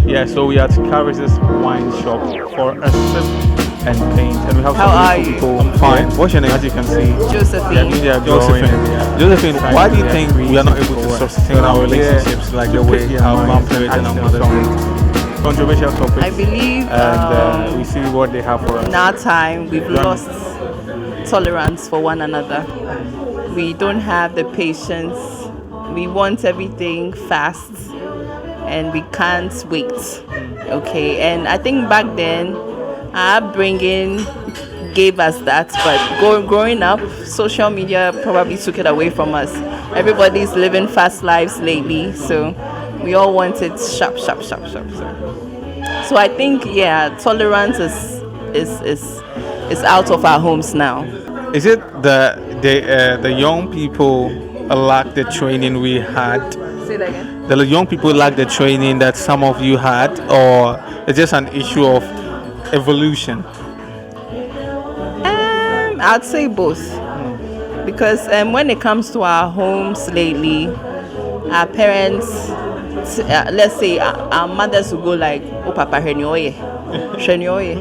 Yeah, so we are at Karis Wine Shop for a sip and paint, and we have How some are beautiful you? people. I'm fine. What's your name? As you can see, Josephine. they are growing. Josephine, why do you think we are not able to sustain our relationships like the way our grandparents and our mothers did? Controversial topics. I believe And we see what they have for us. in our time we've lost tolerance for one another. We don't have the patience. We want everything fast and we can't wait. Okay, and I think back then our upbringing gave us that, but growing up, social media probably took it away from us. Everybody's living fast lives lately, so we all want it sharp, sharp, sharp, sharp. So I think tolerance is out of our homes now. Is it the young people lack the training we had? Say that again. The young people lack the training that some of you had, or it's just an issue of evolution? I'd say both, because when it comes to our homes lately, our parents, let's say our mothers will go like, "Oh, Papa, shenyoye,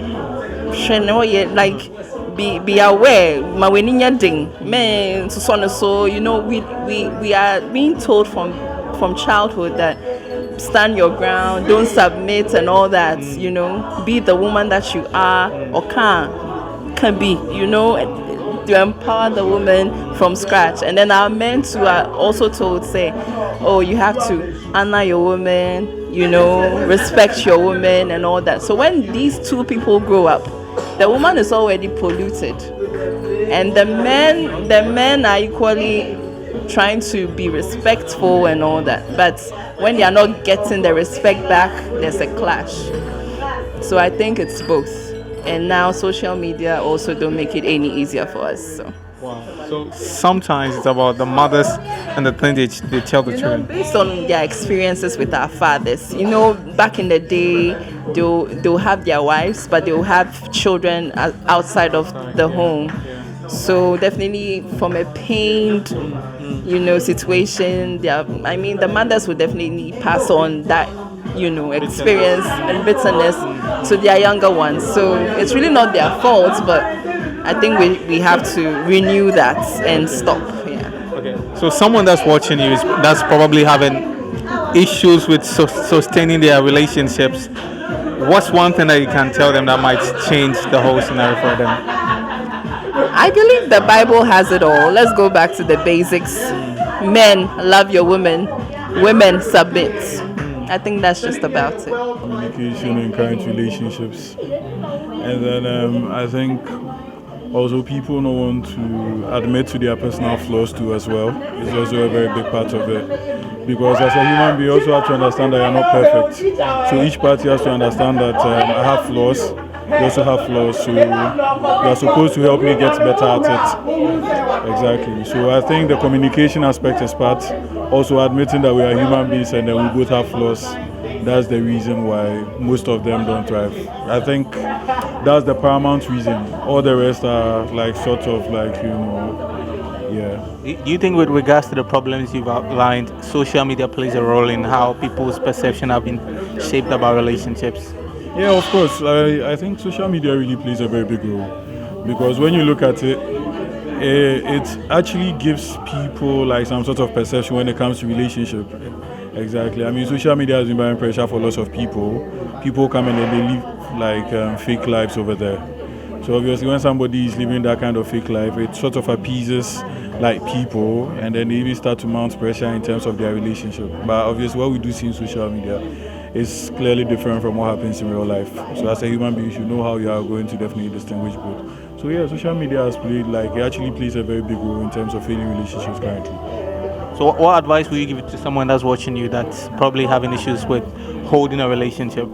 like be aware, ma weninya ding, man, so you know we are being told from childhood that stand your ground, don't submit and all that, you know, be the woman that you are or can be, you know, to empower the woman from scratch. And then our men too are also told, say, oh, you have to honor your woman, you know, respect your woman and all that. So when these two people grow up, the woman is already polluted, and the men are equally trying to be respectful and all that. But when they are not getting the respect back, there's a clash. So I think it's both. And now social media also don't make it any easier for us. So. Wow. So sometimes it's about the mothers and the things they tell the children. Based on their experiences with our fathers, you know, back in the day, they'll have their wives, but they'll have children outside of the home. So definitely from a pained, you know, situation, the mothers will definitely pass on that, you know, experience and bitterness to their younger ones. So it's really not their fault, but I think we have to renew that and stop. Yeah. Okay. So someone that's watching you that's probably having issues with sustaining their relationships. What's one thing that you can tell them that might change the whole scenario for them? I believe the Bible has it all. Let's go back to the basics. Men, love your women. Women, submit. I think that's just about it. Communication and current relationships. And then I think also people don't want to admit to their personal flaws too as well. It's also a very big part of it. Because as a human being, you also have to understand that you're not perfect. So each party has to understand that I have flaws. You also have flaws, so you are supposed to help me get better at it. Exactly. So I think the communication aspect is part. Also admitting that we are human beings and that we both have flaws. That's the reason why most of them don't thrive. I think that's the paramount reason. All the rest are like sort of like, you know, yeah. Do you think with regards to the problems you've outlined, social media plays a role in how people's perception have been shaped about relationships? Yeah, of course. I think social media really plays a very big role, because when you look at it, it actually gives people like some sort of perception when it comes to relationship. Exactly. I mean, social media has been buying pressure for lots of people. People come and then they live like fake lives over there. So obviously, when somebody is living that kind of fake life, it sort of appeases like people, and then they even start to mount pressure in terms of their relationship. But obviously, what we do see in social media is clearly different from what happens in real life. So as a human being, you should know how you are going to definitely distinguish both. So yeah, social media has played it actually plays a very big role in terms of failing relationships currently. So what advice would you give to someone that's watching you that's probably having issues with holding a relationship?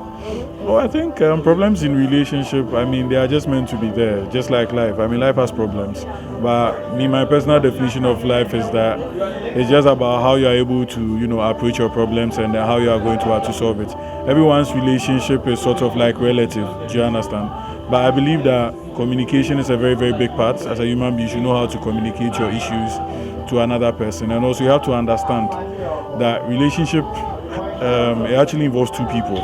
Oh, I think problems in relationship, I mean, they are just meant to be there, just like life. I mean, life has problems. But my personal definition of life is that it's just about how you are able to, you know, approach your problems and how you are going to have to solve it. Everyone's relationship is sort of like relative, do you understand? But I believe that communication is a very, very big part. As a human being, you should know how to communicate your issues to another person. And also you have to understand that relationship, it actually involves two people.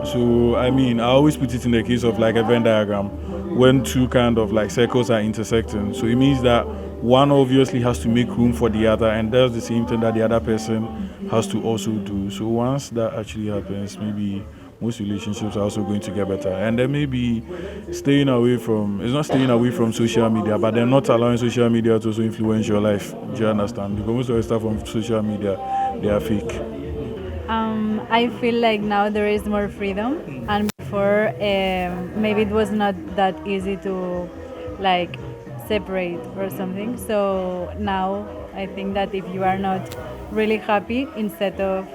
So I mean, I always put it in the case of like a Venn diagram when two kind of like circles are intersecting. So it means that one obviously has to make room for the other, and that's the same thing that the other person has to also do. So once that actually happens, maybe most relationships are also going to get better. And then maybe staying away from, it's not staying away from social media, but then not allowing social media to also influence your life. Do you understand? Because most of the stuff on social media, they are fake. I feel like now there is more freedom, and before maybe it was not that easy to like separate or something. So now I think that if you are not really happy, instead of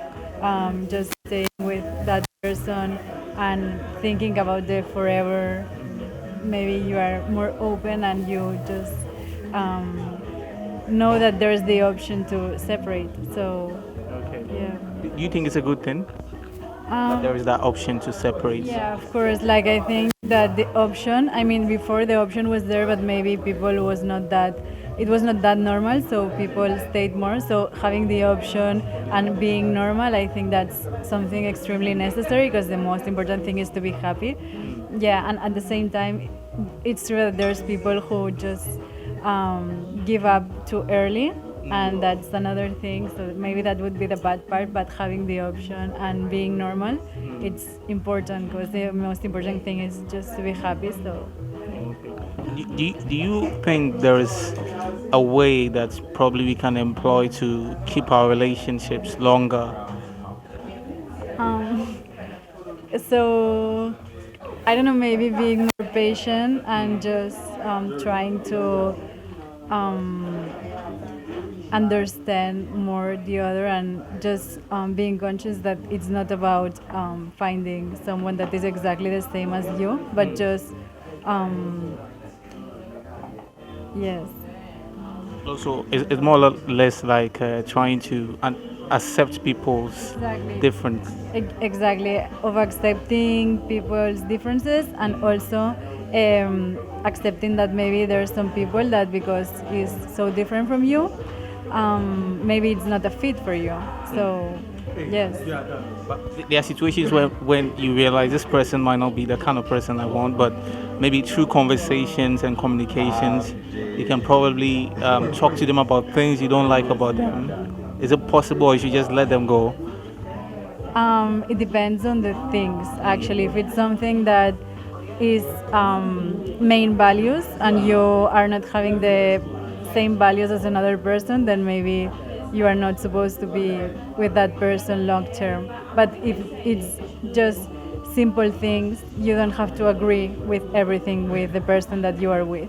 just staying with that person and thinking about the forever, maybe you are more open and you just know that there's the option to separate. So yeah. Do you think it's a good thing that there is that option to separate? Yeah, of course. Like I think that the option, I mean, before the option was there, but maybe people was not that, it was not that normal, so people stayed more. So having the option and being normal, I think that's something extremely necessary because the most important thing is to be happy. Yeah, and at the same time, it's true that there's people who just give up too early, and that's another thing. So maybe that would be the bad part, but having the option and being normal, it's important because the most important thing is just to be happy. So Do you think there is a way that probably we can employ to keep our relationships longer? so I don't know, maybe being more patient and just trying to understand more the other, and just being conscious that it's not about finding someone that is exactly the same as you, but just yes. Also, it's more or less like trying to accept people's Exactly. difference. Exactly, of accepting people's differences, and also accepting that maybe there are some people that because it's so different from you, maybe it's not a fit for you. So yes. But there are situations where when you realize this person might not be the kind of person I want, but maybe through conversations and communications, you can probably talk to them about things you don't like about them. Is it possible, or you should just let them go? It depends on the things. Actually, if it's something that is main values and you are not having the same values as another person, then maybe you are not supposed to be with that person long term. But if it's just simple things, you don't have to agree with everything with the person that you are with.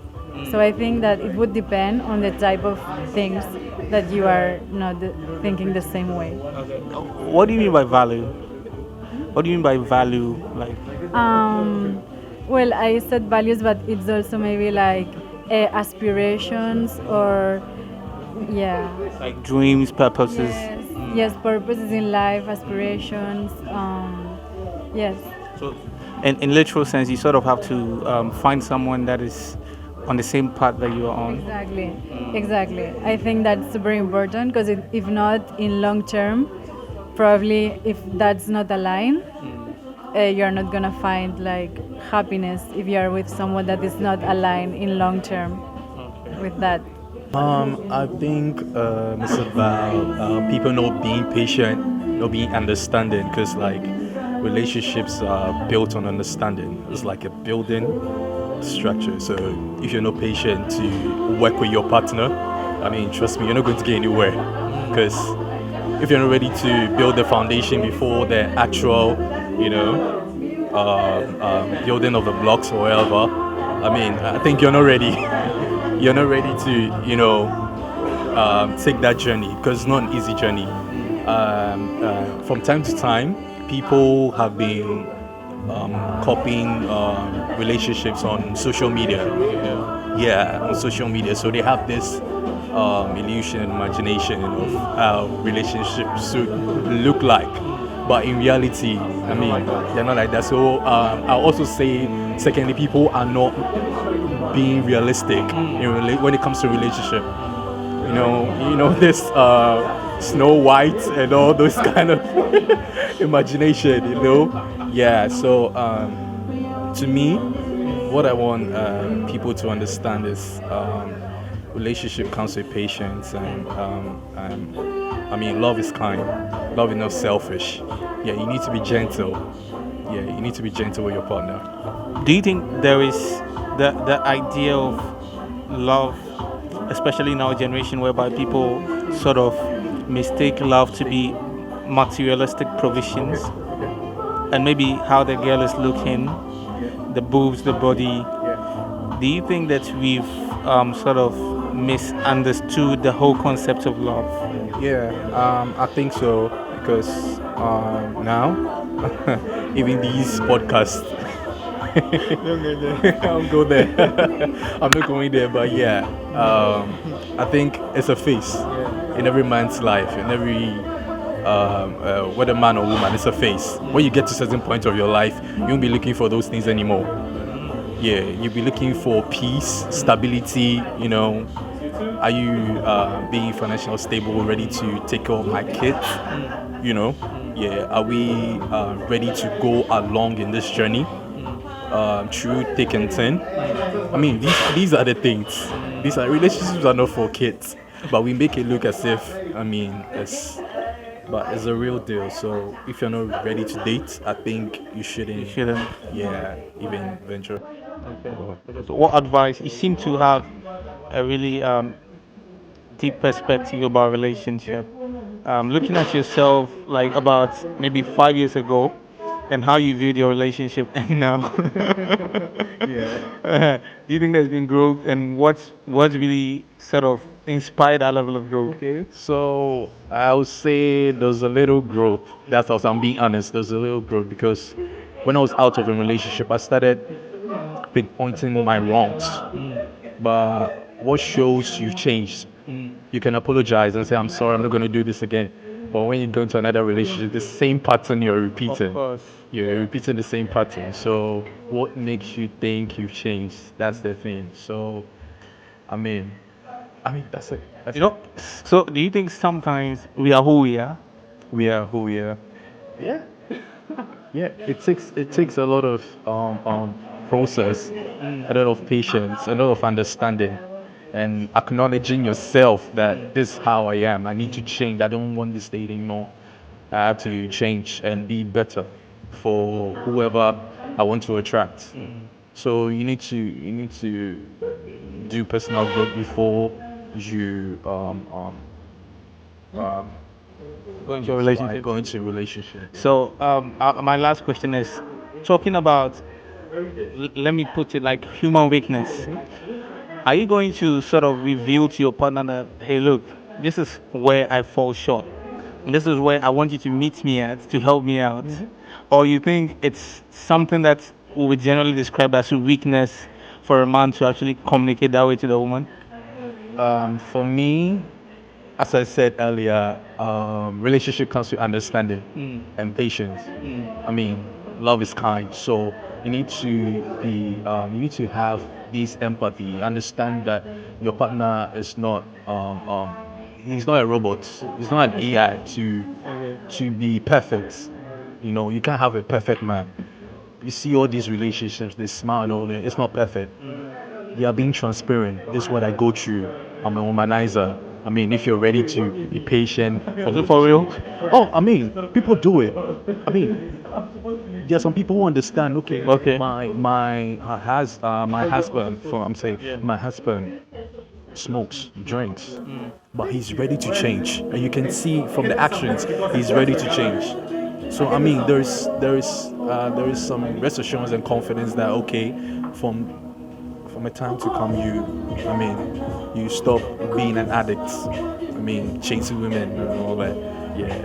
So I think that it would depend on the type of things that you are not thinking the same way. What do you mean by value? What do you mean by value? Like, Well, I said values, but it's also maybe like aspirations or yeah. like dreams, purposes. Yes, yes, purposes in life, aspirations. Yes. So, in literal sense, you sort of have to find someone that is on the same path that you are on. Exactly, exactly. I think that's super important because if not, in long term, probably if that's not aligned, you're not gonna find like happiness if you are with someone that is not aligned in long term with that. I think it's about people not being patient, not being understanding, because like relationships are built on understanding. It's like a building structure. So if you're not patient to work with your partner, I mean, trust me, you're not going to get anywhere. Because if you're not ready to build the foundation before the actual, building of the blocks or whatever, I mean, I think you're not ready. You're not ready to, take that journey, because it's not an easy journey. From time to time, people have been copying relationships on social media. Yeah, on social media. So they have this illusion and imagination of how relationships should look like. But in reality, I mean, they're not like that. So I'll also say, secondly, people are not being realistic when it comes to relationship. this Snow White and all those kind of imagination. Yeah. So to me, what I want people to understand is relationship comes with patience, and I mean, love is kind. Love is not selfish. Yeah, you need to be gentle. Yeah, you need to be gentle with your partner. Do you think there is the idea of love, especially in our generation, whereby people sort of mistake love to be materialistic provisions, and maybe how the girl is looking, the boobs, the body? Do you think that we've sort of misunderstood the whole concept of love? Yeah, I think so because now even these podcasts. I'll go there. I'm not going there, but yeah, I think it's a phase in every man's life, in every whether man or woman, it's a phase. When you get to a certain point of your life, you won't be looking for those things anymore. Yeah, you'll be looking for peace, stability. Are you being financially stable, ready to take care of my kids? Yeah, are we ready to go along in this journey? Through thick and thin. I mean, these are the things. These are relationships are not for kids, but we make it look as if it's a real deal. So if you're not ready to date, I think you shouldn't. Yeah, even venture. Okay. So what advice? You seem to have a really deep perspective about relationship. Looking at yourself like about maybe 5 years ago, and how you viewed your relationship now. Do you think there's been growth, and what's really sort of inspired that level of growth? Okay, so I would say there's a little growth. That's also, I'm being honest, there's a little growth because when I was out of a relationship, I started pinpointing my wrongs. But what shows you've changed? You can apologize and say, I'm sorry, I'm not going to do this again. But when you go into another relationship, the same pattern you're repeating. Of course. You're repeating the same pattern. So what makes you think you've changed? That's the thing. So, I mean, that's it. So do you think sometimes we are who we are? We are who we are. Yeah. Yeah, it takes a lot of process, a lot of patience, a lot of understanding, and acknowledging yourself that this is how I am. I need to change. I don't want this state anymore. I have to change and be better for whoever I want to attract. So you need to do personal growth before you Go into a relationship. go into a relationship. So my last question is talking about, let me put it like human weakness. Are you going to sort of reveal to your partner that, hey, look, this is where I fall short. This is where I want you to meet me at to help me out? Or you think it's something that we would generally describe as a weakness for a man to actually communicate that way to the woman? For me, as I said earlier, relationship comes with understanding and patience. I mean, love is kind, so you need to you need to have this empathy. Understand that your partner is not he's not a robot. He's not an AI to be perfect. You can't have a perfect man. You see all these relationships, they smile and all that. It's not perfect. They are being transparent. This is what I go through. I'm a womanizer. I mean, if you're ready to be patient. For real? Oh, I mean, people do it. I mean, there are some people who understand. Okay. My husband. My husband smokes, drinks, but he's ready to change, and you can see from the actions he's ready to change. So I mean, there is some rest assurance and confidence that okay, from a time to come, you stop being an addict. I mean, chasing women and all that. Yeah.